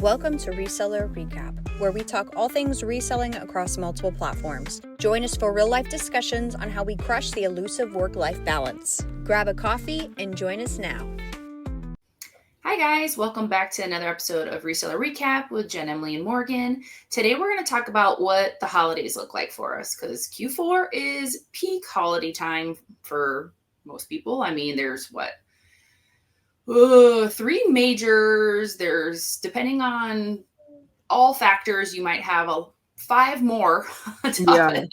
Welcome to Reseller Recap, where we talk all things reselling across multiple platforms. Join us for real-life discussions on how we crush the elusive work-life balance. Grab a coffee and join us now. Hi guys, welcome back to another episode of Reseller Recap with Jen, Emily, and Morgan. Today we're going to talk about what the holidays look like for us, because Q4 is peak holiday time for most people. I mean, there's three majors. There's, depending on all factors, you might have five more on top of that.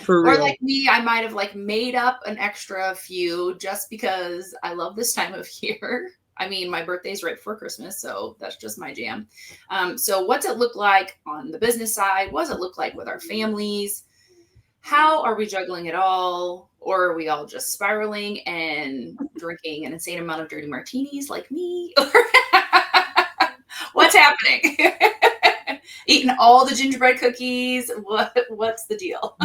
For real. Or like me, I might have made up an extra few just because I love this time of year. I mean, my birthday's right before Christmas, so that's just my jam. So what's it look like on the business side? What does it look like with our families? How are we juggling it all? Or are we all just spiraling and drinking an insane amount of dirty martinis like me? What's happening? Eating all the gingerbread cookies? What's the deal?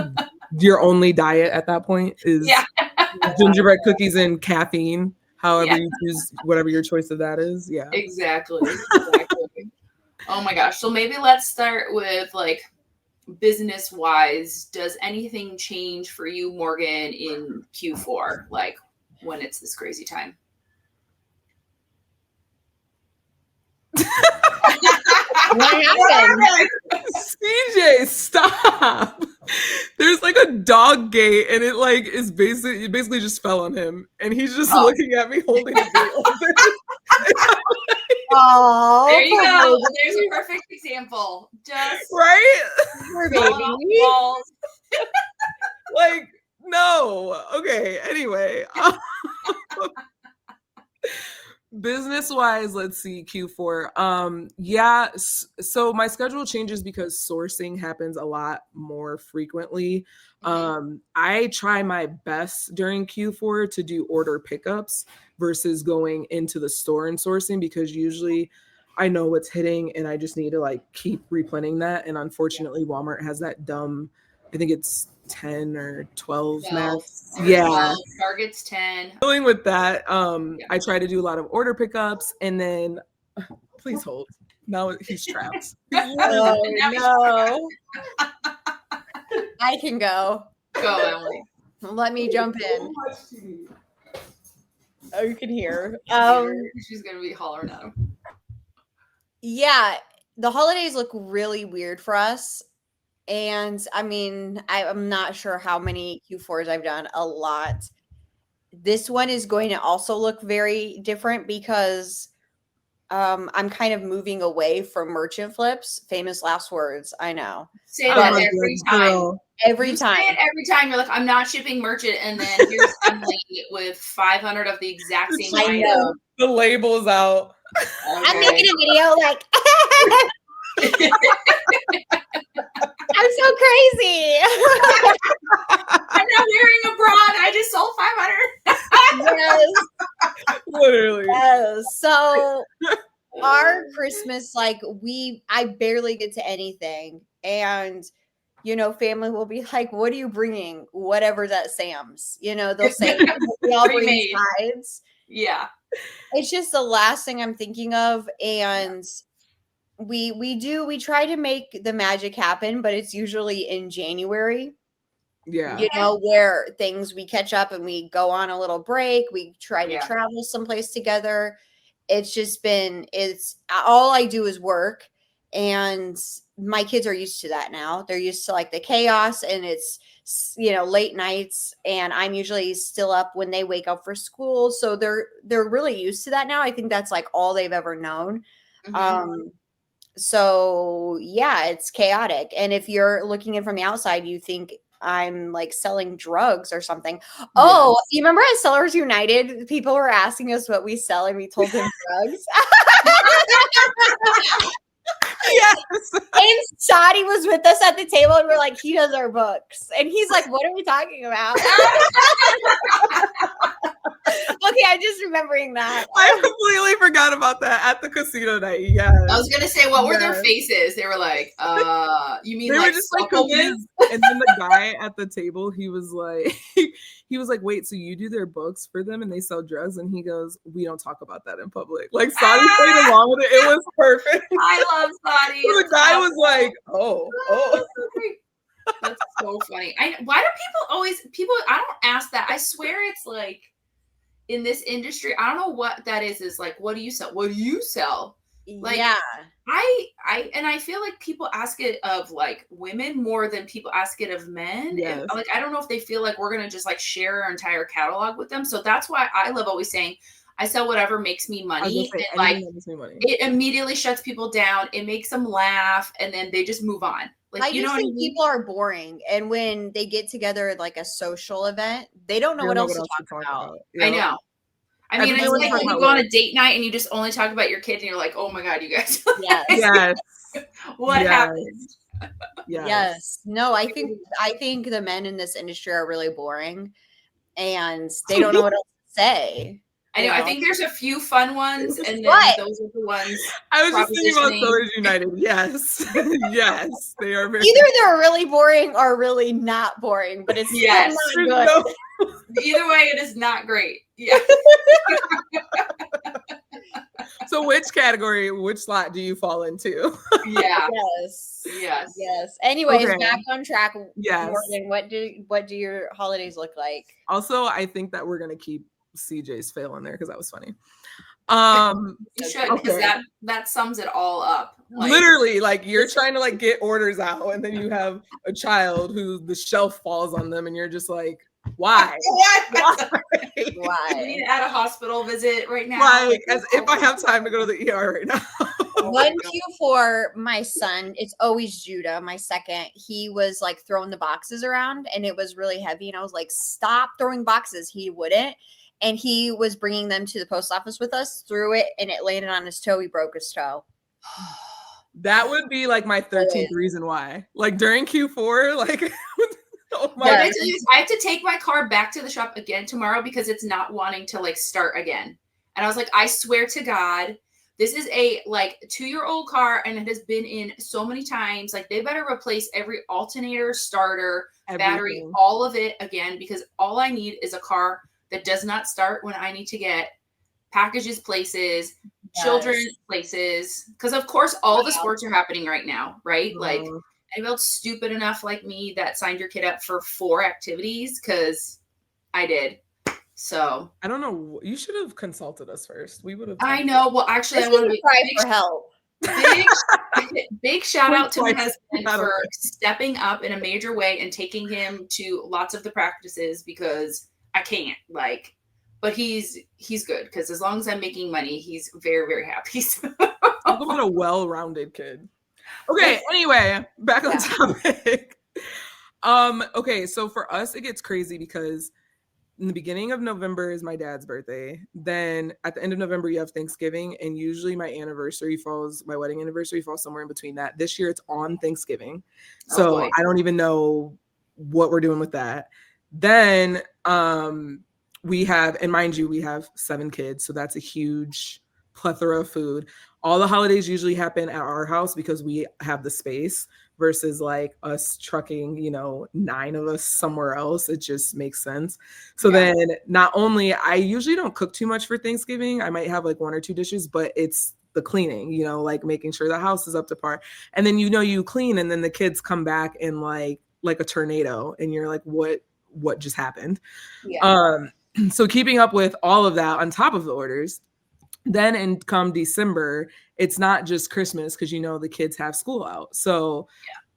Your only diet at that point is gingerbread cookies and caffeine. However you choose, whatever your choice of that is. Yeah. Exactly. Oh my gosh. So maybe let's start with business wise. Does anything change for you, Morgan, in Q4? Like when it's this crazy time? What happened? CJ, stop. There's a dog gate and it basically just fell on him and he's just looking at me holding the gate open. Oh, there you go. There's a perfect example. Just right? Walls. No. Okay. Anyway. Business wise, let's see, Q4. So my schedule changes because sourcing happens a lot more frequently. I try my best during Q4 to do order pickups versus going into the store and sourcing, because usually I know what's hitting and I just need to keep replenishing that. And unfortunately, Walmart has that dumb, I think it's 10 or 12 max. Yeah. 12, Target's 10. Dealing with that, I try to do a lot of order pickups, and then please hold. Now he's trapped. Oh, no. I can go. Go, Emily. Let me jump in. Oh, you can hear. She's gonna be hollering at him. Yeah, the holidays look really weird for us. And I mean, I'm not sure how many Q4s I've done. A lot. This one is going to also look very different because I'm kind of moving away from merchant flips. Famous last words. I know. Say that every time. Every time. Say it every time. You're like, I'm not shipping merchant, and then here's Emily with 500 of the exact same item. The label's out. Okay. I'm making a video I'm so crazy. I'm not wearing a bra. I just sold 500. Yes. Literally. Yes. So our Christmas, I barely get to anything. And, family will be like, what are you bringing? Whatever's at Sam's. They'll say, we all bring sides. Yeah. It's just the last thing I'm thinking of. And we try to make the magic happen, but it's usually in January. Yeah. Where we catch up and we go on a little break. We try to travel someplace together. It's just it's all I do is work, and my kids are used to that now. They're used to the chaos, and it's, late nights, and I'm usually still up when they wake up for school. So they're really used to that now. I think that's all they've ever known. Mm-hmm. So yeah, it's chaotic. And if you're looking in from the outside, you think I'm selling drugs or something. Oh, yes. You remember at Sellers United, people were asking us what we sell and we told them drugs. Yes. And Sadi was with us at the table and we're like, he does our books. And he's like, what are we talking about? Okay, I'm just remembering that. I completely forgot about that at the casino night. Yes. I was gonna say, what were their Yes. faces? They were like, you mean They were like just like supplements? convinced. And then the guy at the table, he was like, wait, so you do their books for them and they sell drugs? And he goes, we don't talk about that in public. Like Saudi played along with it. It was perfect. I love Saudi. So the guy was like, oh. That's so funny. Why do people I don't ask that. I swear it's like in this industry, I don't know what that is like, what do you sell? What do you sell? Like, yeah. I feel like people ask it of like women more than people ask it of men. Yes. Like, I don't know if they feel like we're going to just like share our entire catalog with them. So that's why I love always saying, I sell whatever makes me money. And like, it immediately shuts people down. It makes them laugh. And then they just move on. Like, I just think people are boring. And when they get together at like a social event, they don't know what else to talk about. Yeah. I know. I mean, it's like when you go on a date night and you just only talk about your kid and you're like, oh my God, you guys. Yes. What happened? Yes. No, I think the men in this industry are really boring and they don't know what else to say. I know. I think there's a few fun ones, and then those are the ones. I was just thinking about Sellers United. Yes, yes, they are. Either they're really boring or really not boring, but it's still not good. Either way, it is not great. Yeah. So, which category, which slot do you fall into? Yeah. Yes. Anyways, back on track. Yes. Morgan, what do your holidays look like? Also, I think that we're gonna keep CJ's fail in there because that was funny. You should, because that sums it all up. Like, literally, like you're trying to like get orders out, and then you have a child who the shelf falls on them, and you're just like, why? Why? We need to add a hospital visit right now. Like, as if I have time to go to the ER right now. One Q4, my son, it's always Judah, my second. He was like throwing the boxes around, and it was really heavy. And I was like, stop throwing boxes. He wouldn't. And he was bringing them to the post office with us, threw it, and it landed on his toe. He broke his toe. That would be like my 13th reason why. Like during Q4, like, oh my God. I have to take my car back to the shop again tomorrow because it's not wanting to like start again. And I was like, I swear to God, this is a like 2-year-old car and it has been in so many times. Like they better replace every alternator, starter, battery, all of it again, because all I need is a car that does not start when I need to get packages places, children places. Because of course, all the sports are happening right now, right? Like anybody else stupid enough like me that signed your kid up for 4 activities? Because I did. So I don't know. You should have consulted us first. We would have. I know. Well, actually, I want to cry for help. Big shout out to my husband for stepping up in a major way and taking him to lots of the practices because I can't but he's good because as long as I'm making money, he's very, very happy. I'm a well-rounded kid. Okay. Anyway, back on topic. Okay. So for us, it gets crazy because in the beginning of November is my dad's birthday. Then at the end of November, you have Thanksgiving. And usually my wedding anniversary falls somewhere in between that. This year it's on Thanksgiving. So I don't even know what we're doing with that. Then we have, and mind you, we have 7 kids. So that's a huge plethora of food. All the holidays usually happen at our house because we have the space versus like us trucking, 9 of us somewhere else. It just makes sense. So then not only, I usually don't cook too much for Thanksgiving. I might have like 1 or 2 dishes, but it's the cleaning, like making sure the house is up to par. And then, you clean and then the kids come back in like a tornado and you're like, what just happened? So keeping up with all of that on top of the orders. Then come December, it's not just Christmas because the kids have school out. So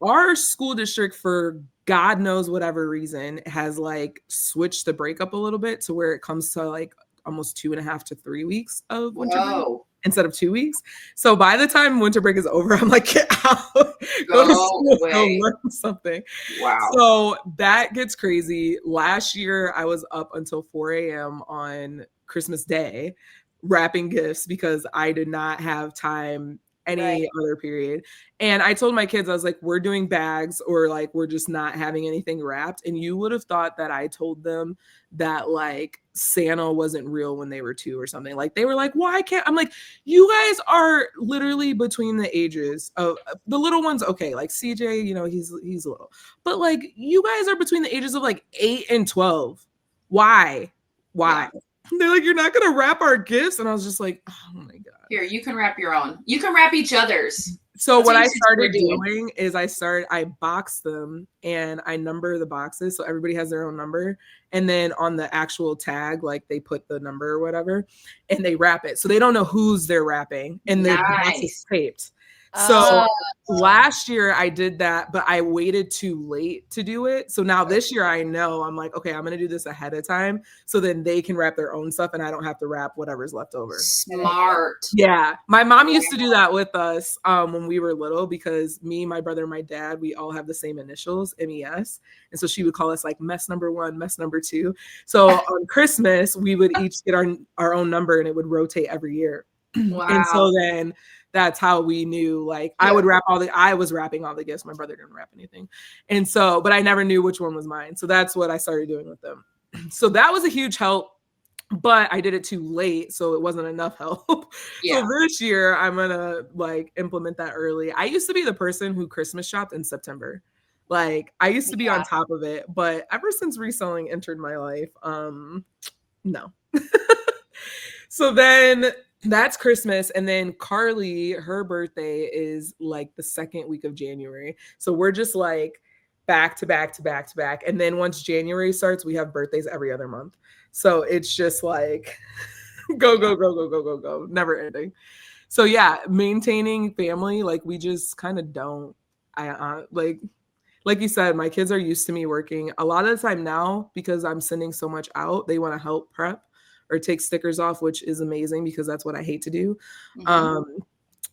our school district, for God knows whatever reason, has like switched the break up a little bit to where it comes to like almost 2.5 to 3 weeks of winter break instead of 2 weeks. So by the time winter break is over, I'm like, get out, go to school, go learn something. Wow. So that gets crazy. Last year, I was up until 4 a.m. on Christmas Day wrapping gifts because I did not have time any other period. And I told my kids, I was like, we're doing bags, or like, we're just not having anything wrapped. And you would have thought that I told them that like Santa wasn't real when they were 2 or something. Like they were like, why can't, I'm like, you guys are literally between the ages of the little ones. Okay. Like CJ, you know, he's little, but like you guys are between the ages of like 8 and 12. Why? Yeah. They're like, you're not going to wrap our gifts. And I was just like, oh my God. Here, you can wrap your own. You can wrap each other's. So what I started doing is I box them and I number the boxes. So everybody has their own number. And then on the actual tag, like they put the number or whatever and they wrap it. So they don't know whose they're wrapping. And the box is taped. So last year I did that, but I waited too late to do it. So now this year I know, I'm like, okay, I'm going to do this ahead of time. So then they can wrap their own stuff and I don't have to wrap whatever's left over. Smart. Yeah. My mom used to do that with us when we were little, because me, my brother, and my dad, we all have the same initials, MES. And so she would call us like mess number 1, mess number 2. So on Christmas, we would each get our own number and it would rotate every year. Wow. And so then that's how we knew, like, I was wrapping all the gifts. My brother didn't wrap anything. And so, but I never knew which one was mine. So that's what I started doing with them. So that was a huge help, but I did it too late. So it wasn't enough help. Yeah. So this year I'm going to like implement that early. I used to be the person who Christmas shopped in September. Like I used to be on top of it, but ever since reselling entered my life, no. So then that's Christmas. And then Carly, her birthday is like the second week of January. So we're just like back to back to back to back. And then once January starts, we have birthdays every other month. So it's just like go, never ending. So yeah, maintaining family, like we just kind of don't. Like you said, my kids are used to me working a lot of the time now because I'm sending so much out. They want to help prep or take stickers off, which is amazing because that's what I hate to do. Mm-hmm.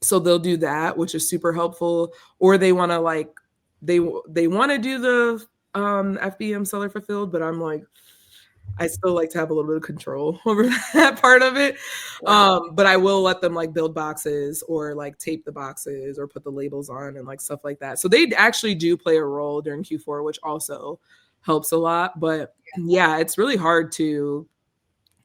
So they'll do that, which is super helpful. Or they want to like, they want to do the FBM seller fulfilled, but I'm like, I still like to have a little bit of control over that part of it. Wow. But I will let them like build boxes or like tape the boxes or put the labels on and like stuff like that. So they actually do play a role during Q4, which also helps a lot. But yeah, it's really hard to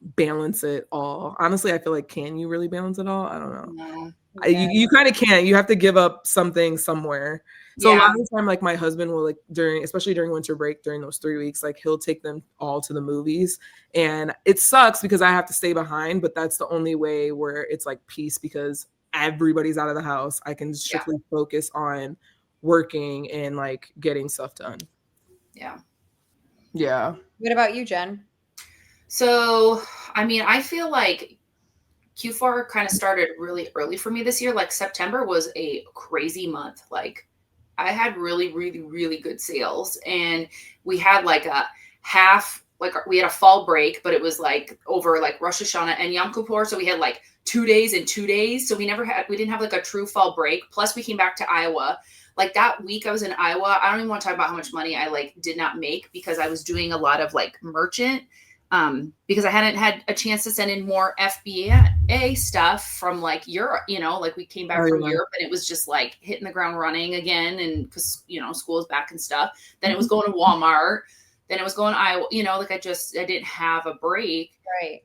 balance it all. Honestly, I feel like, can you really balance it all? I don't know. No. You kind of can't. You have to give up something somewhere. So a lot of the time, like my husband will like especially during winter break, during those 3 weeks, like he'll take them all to the movies. And it sucks because I have to stay behind, but that's the only way where it's like peace because everybody's out of the house. I can strictly focus on working and like getting stuff done. Yeah. Yeah. What about you, Jen? So, I mean, I feel like Q4 kind of started really early for me this year. Like September was a crazy month. Like I had really, really, really good sales and we had like a we had a fall break, but it was like over like Rosh Hashanah and Yom Kippur. So we had like 2 days and 2 days. So we didn't have like a true fall break. Plus we came back to Iowa. Like that week I was in Iowa. I don't even want to talk about how much money I like did not make because I was doing a lot of like merchant because I hadn't had a chance to send in more FBA stuff from like Europe, you know, like we came back from Europe and it was just like hitting the ground running again. And cause you know, school is back and stuff. Then it was going to Walmart. Then it was going to Iowa, you know, like I didn't have a break. Right.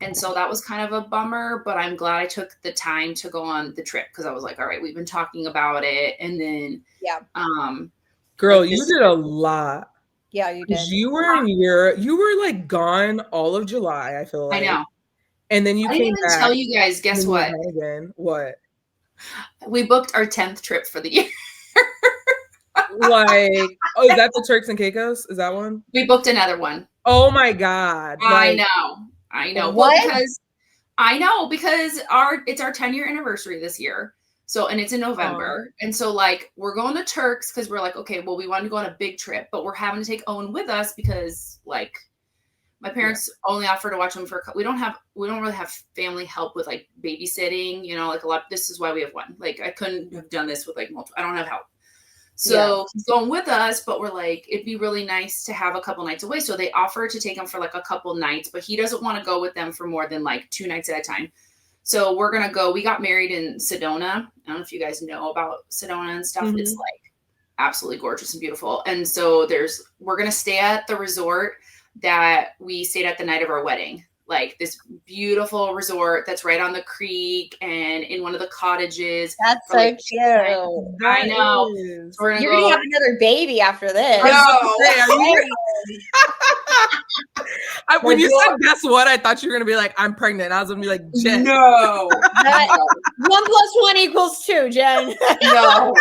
And so that was kind of a bummer, but I'm glad I took the time to go on the trip. Cause I was like, all right, we've been talking about it. And then, girl, like you did a lot. Yeah, you did. You were in Europe. You were like gone all of July, I feel like. I know. And then you came back. I didn't even tell you guys, guess what? What? We booked our 10th trip for the year. Like, oh, is that the Turks and Caicos? Is that one? We booked another one. Oh my God. I know. What? Well, because it's our 10-year anniversary this year. So, and it's in November. And so like, we're going to Turks because we're like, okay, well, we wanted to go on a big trip, but we're having to take Owen with us because like my parents only offer to watch him we don't really have family help with like babysitting, you know, like a lot. This is why we have one. Like I couldn't have done this with like multiple. I don't have help. So he's going with us, but we're like, it'd be really nice to have a couple nights away. So they offer to take him for like a couple nights, but he doesn't want to go with them for more than like 2 nights at a time. So we're going to go, we got married in Sedona. I don't know if you guys know about Sedona and stuff. It's like absolutely gorgeous and beautiful. And so we're going to stay at the resort that we stayed at the night of our wedding. Like this beautiful resort that's right on the creek and in one of the cottages. That's so like, cute. I know. So You're gonna have another baby after this. When you said guess what, I thought you were gonna be like, I'm pregnant. I was gonna be like, Jen. No. 1 + 1 = 2, Jen. No.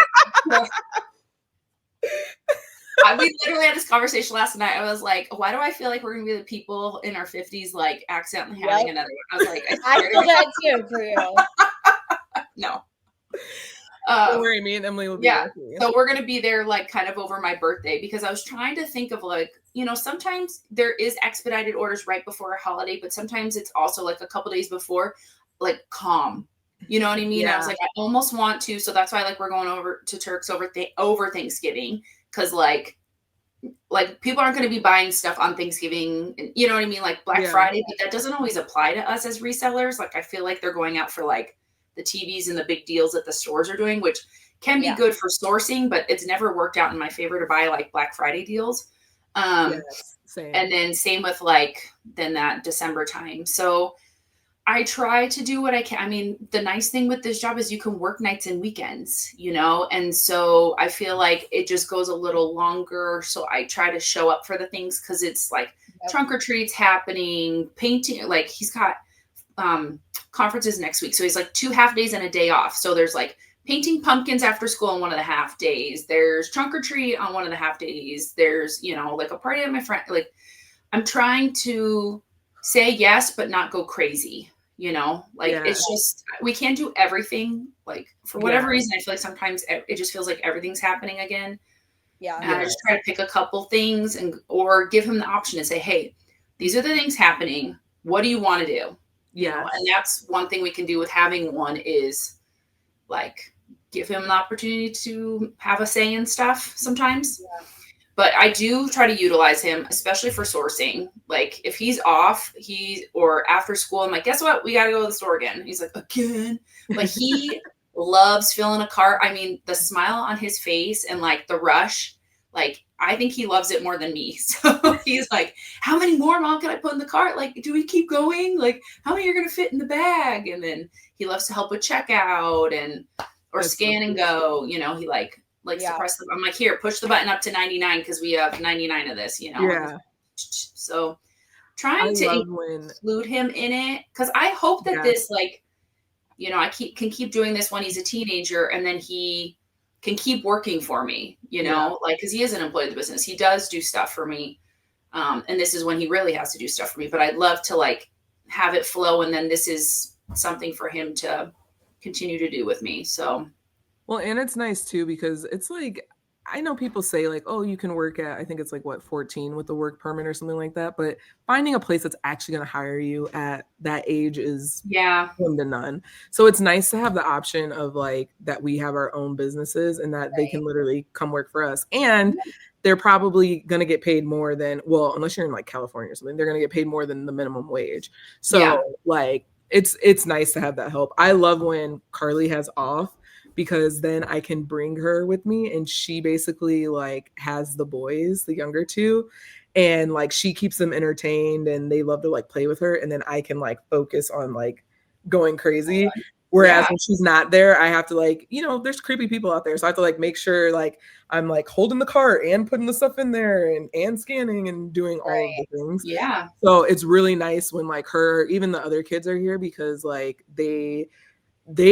We literally had this conversation last night. I was like, why do I feel like we're going to be the people in our 50s, like accidentally having another one? I was like, I feel that too for you. No. Don't worry, me and Emily will be there. So we're going to be there like kind of over my birthday, because I was trying to think of like, sometimes there is expedited orders right before a holiday, but sometimes it's also like a couple days before, like calm. You know what I mean? Yeah. I was like, I almost want to. So that's why like we're going over to Turks over Thanksgiving. Cause like people aren't going to be buying stuff on Thanksgiving, you know what I mean? Like Black Friday, but that doesn't always apply to us as resellers. Like I feel like they're going out for like the TVs and the big deals that the stores are doing, which can be good for sourcing, but it's never worked out in my favor to buy like Black Friday deals. Same. And then same with like then that December time. So I try to do what I can. I mean, the nice thing with this job is you can work nights and weekends, and so I feel like it just goes a little longer. So I try to show up for the things, because it's like trunk or treats happening, painting. Like he's got conferences next week, so he's like 2 half days and a day off. So there's like painting pumpkins after school on one of the half days. There's trunk or treat on one of the half days. There's like a party at my friend. Like I'm trying to say yes, but not go crazy, it's just, we can't do everything. Like for whatever reason, I feel like sometimes it just feels like everything's happening again. Yeah. And I just try to pick a couple things or give him the option and say, hey, these are the things happening. What do you want to do? Yeah. And that's one thing we can do with having one is like, give him the opportunity to have a say in stuff sometimes. Yeah. But I do try to utilize him, especially for sourcing. Like if he's off, or after school, I'm like, guess what? We got to go to the store again. He's like, again? But he loves filling a cart. I mean, the smile on his face and like the rush, like I think he loves it more than me. So he's like, how many more, Mom, can I put in the cart? Like, do we keep going? Like, how many are going to fit in the bag? And then he loves to help with checkout or scan and go. He to press I'm like, here, push the button up to 99 because we have 99 of this, Yeah. So trying to include him in it, because I hope that this, like, I can keep doing this when he's a teenager, and then he can keep working for me, like, because he is an employee of the business. He does do stuff for me. And this is when he really has to do stuff for me. But I'd love to, like, have it flow, and then this is something for him to continue to do with me. So. Well, and it's nice too, because it's like, I know people say like, oh, you can work at, I think it's like 14 with the work permit or something like that. But finding a place that's actually going to hire you at that age is slim to none. So it's nice to have the option of like that we have our own businesses and that they can literally come work for us. And they're probably going to get paid more than, well, unless you're in like California or something, they're going to get paid more than the minimum wage. So like, it's nice to have that help. I love when Carly has off, because then I can bring her with me, and she basically like has the boys, the younger two, and like she keeps them entertained and they love to like play with her. And then I can like focus on like going crazy. Whereas when she's not there, I have to like, there's creepy people out there. So I have to like make sure like I'm like holding the cart and putting the stuff in there and scanning and doing all of the things. Yeah. So it's really nice when like even the other kids are here, because like they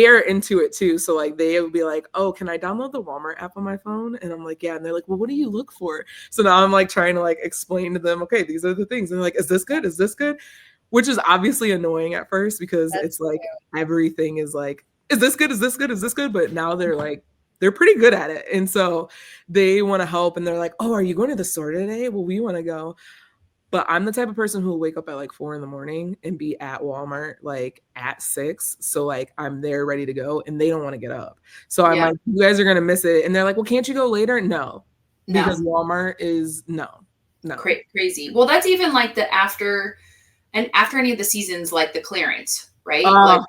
are into it too. So like they would be like, oh, can I download the Walmart app on my phone? And I'm like, yeah. And they're like, well, what do you look for? So now I'm like trying to like explain to them, okay, these are the things. And they're like, is this good? Is this good? Which is obviously annoying at first, because it's like everything is like, is this good? Is this good? Is this good? But now they're like, they're pretty good at it. And so they want to help. And they're like, oh, are you going to the store today? Well, we want to go. But I'm the type of person who will wake up at like 4 a.m. and be at Walmart like at 6. So like I'm there ready to go, and they don't want to get up. So I'm like, you guys are going to miss it. And they're like, well, can't you go later? No. Because Walmart is no. Crazy. Well, that's even like after any of the seasons, like the clearance. right? Like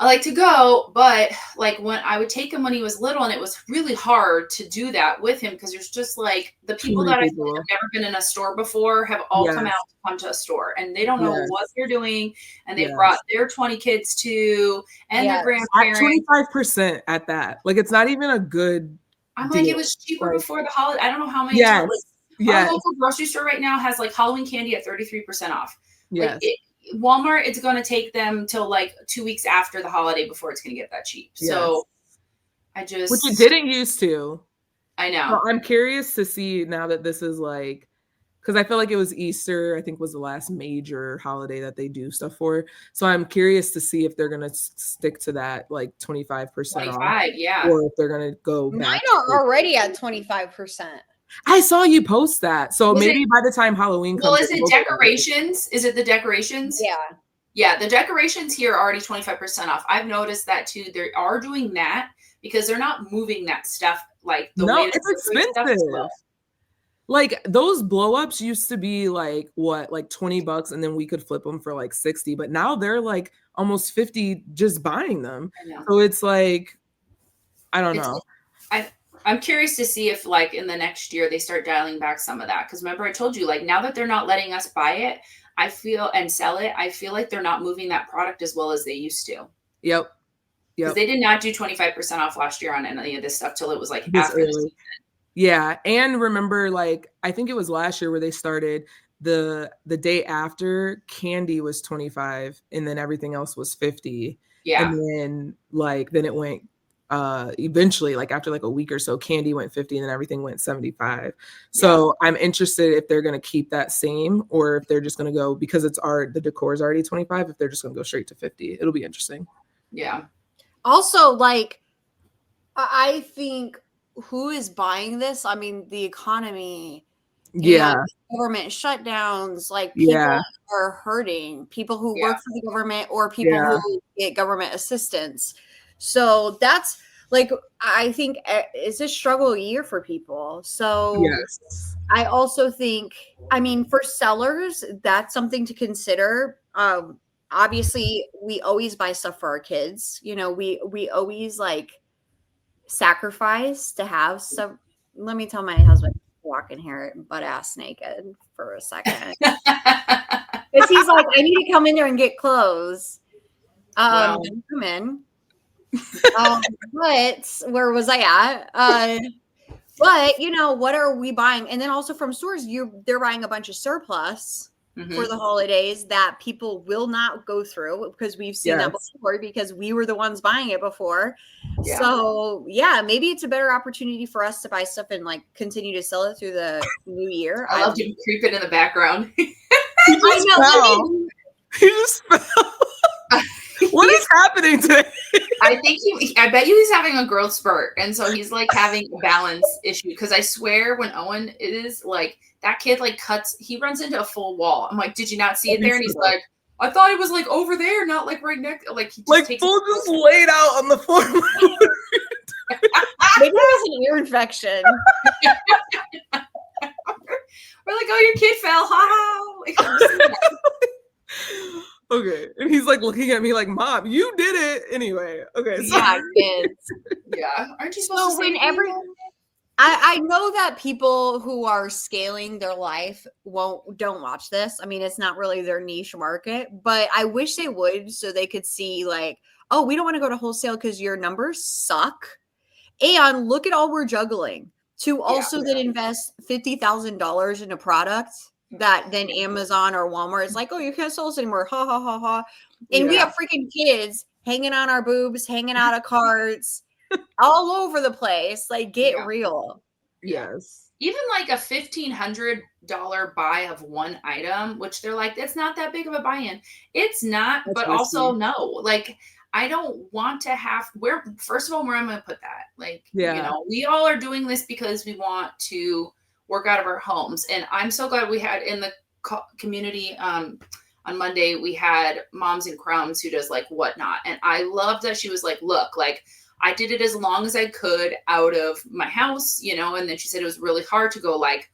I like to go, but like when I would take him when he was little, and it was really hard to do that with him because there's just like the Too people many that I feel like people. have never been in a store before have all come out Yes. to come to a store, and they don't know what Yes. they're doing, and they've Yes. brought their 20 kids too, and their Yes. At grandparents. 25% at that. Like, it's not even a good I'm like, deal. it was cheaper Like, before the holiday. I don't know how many yes. times. Like, our Yes. local grocery store right now has like Halloween candy at 33% off. Yes. Like Walmart, it's going to take them till like 2 weeks after the holiday before it's going to get that cheap. Yes. So which it didn't used to. I know. So I'm curious to see now that this is like, because I feel like it was Easter, I think was the last major holiday that they do stuff for. So I'm curious to see if they're going to stick to that like 25% 25, off, yeah. or if they're going to go back. Mine are already at 25%. I saw you post that. So Was maybe by the time Halloween comes. Well, is it decorations? Is it the decorations? Yeah. Yeah, the decorations here are already 25% off. I've noticed that too. They are doing that because they're not moving that stuff like the way it's expensive. Like those blow ups used to be like what, like $20, and then we could flip them for like 60, but now they're like almost 50 just buying them. So it's like, I don't know. I'm curious to see if like in the next year they start dialing back some of that. Because remember I told you, like now that they're not letting us buy it, I feel and sell it, I feel like they're not moving that product as well as they used to. Yep. Because they did not do 25% off last year on any of this stuff till it was like this after early. the season. Yeah. And remember, like, I think it was last year where they started the day after candy was 25 and then everything else was 50. Yeah. And then like, then it went eventually, like after like a week or so, candy went 50 and then everything went 75. So I'm interested if they're going to keep that same or if they're just going to go, because the decor is already 25, if they're just going to go straight to 50. It'll be interesting. Yeah. Also, like, I think who is buying this? I mean, the economy, government shutdowns, like people are hurting, people who work for the government or people who get government assistance. So that's like, I think it's a struggle year for people. So I also think, I mean, for sellers, that's something to consider. Obviously we always buy stuff for our kids. You know, we always like sacrifice to have some. Let me tell my husband walk in here butt ass naked for a second. Because he's like, I need to come in there and get clothes. Come in. But where was I at? But you know, what are we buying? And then also from stores, they're buying a bunch of surplus for the holidays that people will not go through, because we've seen that before, because we were the ones buying it before. So maybe it's a better opportunity for us to buy stuff and like continue to sell it through the new year. I love you creeping in the background. I know. He just fell. What is happening today? I bet you he's having a growth spurt. And so he's like having a balance issue. Because I swear when Owen is like, that kid like he runs into a full wall. I'm like, did you not see it there? And he's like, I thought it was like over there, not like right next. Like he just takes full just laid out on the floor. Maybe it was an ear infection. We're like, oh, your kid fell. Ha ha. Okay. And he's like looking at me like, Mom, you did it. Anyway. Okay. So. Yeah, kids. Yeah. Aren't you supposed to say I know that people who are scaling their life don't watch this. I mean, it's not really their niche market, but I wish they would, so they could see like, oh, we don't want to go to wholesale because your numbers suck. And look at all we're juggling to also then invest $50,000 in a product that then Amazon or Walmart is like, oh, you can't sell this anymore. Ha ha ha ha. And we have freaking kids hanging on our boobs, hanging out of carts, all over the place. Like, get real. Yes. Even like a $1,500 buy of one item, which they're like, it's not that big of a buy-in. It's not, but also no. Like, I don't want to have first of all, where I'm going to put that. Like, you know, we all are doing this because we want to work out of our homes. And I'm so glad we had in the community on Monday, we had Moms and Crumbs who does like whatnot. And I love that she was like, look, like I did it as long as I could out of my house, you know, and then she said it was really hard to go like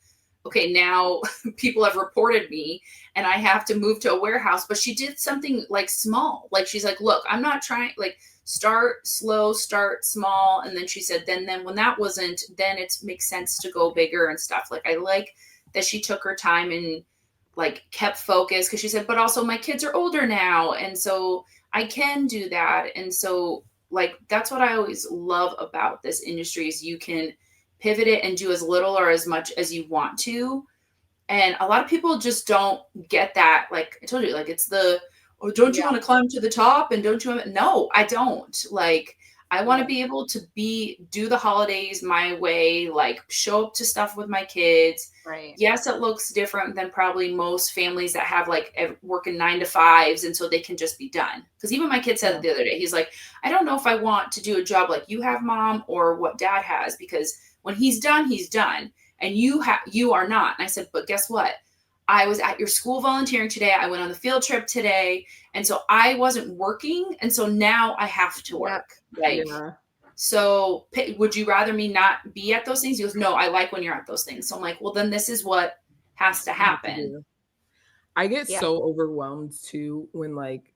okay, now people have reported me and I have to move to a warehouse. But she did something like small. Like she's like, look, I'm not trying, like, start slow, start small. And then she said, then when that wasn't, then it makes sense to go bigger and stuff. Like, I like that she took her time and like kept focused, because she said, but also my kids are older now. And so I can do that. And so like, that's what I always love about this industry is you can pivot it and do as little or as much as you want to. And a lot of people just don't get that. Like I told you, like it's the, oh, don't you want to climb to the top? And don't you want to, no, I don't. Like, I want to be able to do the holidays my way, like show up to stuff with my kids. Right. Yes, it looks different than probably most families that have like working 9 to 5s. And so they can just be done. Because even my kid said the other day, he's like, I don't know if I want to do a job like you have, Mom, or what Dad has, because when he's done, he's done. And you are not. And I said, but guess what? I was at your school volunteering today. I went on the field trip today. And so I wasn't working. And so now I have to work. Like, so would you rather me not be at those things? He goes, no, I like when you're at those things. So I'm like, well, then this is what has to happen. I get so overwhelmed too when like,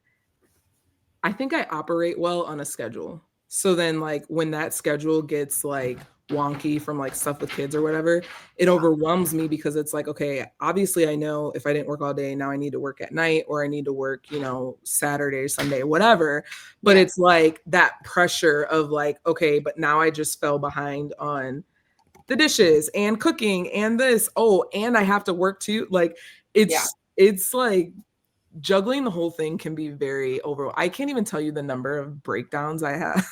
I think I operate well on a schedule. So then like when that schedule gets like wonky from like stuff with kids or whatever, it overwhelms me, because it's like, okay, obviously I know if I didn't work all day, now I need to work at night, or I need to work, you know, Saturday, Sunday, whatever. But it's like that pressure of like, okay, but now I just fell behind on the dishes and cooking and this. Oh, and I have to work too. Like it's like juggling the whole thing can be very I can't even tell you the number of breakdowns I have.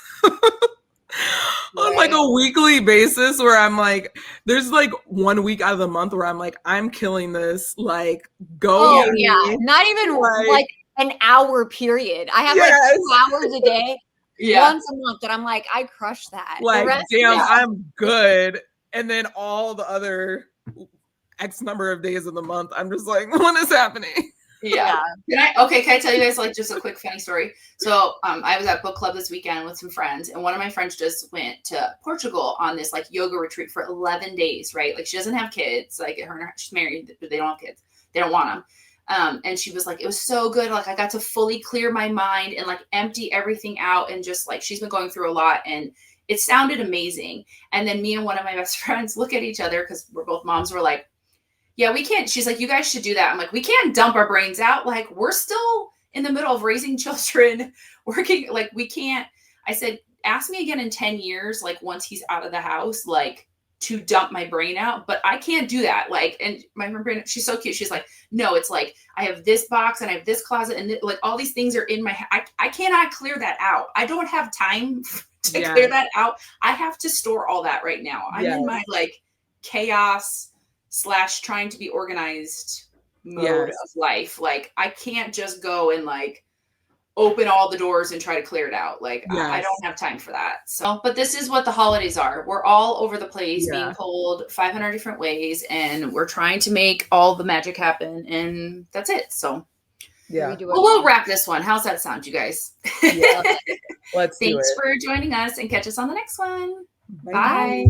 On like a weekly basis where I'm like, there's like 1 week out of the month where I'm like, I'm killing this. Like, go. Oh, yeah. Not even like an hour period. I have like 2 hours a day, once a month, that I'm like, I crush that. Like, damn, I'm good. And then all the other X number of days of the month, I'm just like, what is happening? Yeah. Can I tell you guys like just a quick funny story? So I was at book club this weekend with some friends, and one of my friends just went to Portugal on this like yoga retreat for 11 days, right? Like she doesn't have kids, like she's married, but they don't have kids. They don't want them. And she was like, it was so good. Like I got to fully clear my mind and like empty everything out, and just like, she's been going through a lot, and it sounded amazing. And then me and one of my best friends look at each other, because we're both moms, we're like, yeah, we can't. She's like, you guys should do that. I'm like, we can't dump our brains out. Like, we're still in the middle of raising children, working. Like, we can't. I said, ask me again in 10 years, like once he's out of the house, like to dump my brain out. But I can't do that. Like, and my friend, she's so cute. She's like, no, it's like, I have this box and I have this closet, and like all these things are in my, I cannot clear that out. I don't have time to clear that out. I have to store all that right now. I'm in my like chaos / trying to be organized mode of life. Like I can't just go and like open all the doors and try to clear it out. Like I don't have time for that. So, but this is what the holidays are. We're all over the place being pulled 500 different ways, and we're trying to make all the magic happen, and that's it. So we'll wrap this one. How's that sound, you guys? Let's Thanks for joining us, and catch us on the next one. Bye.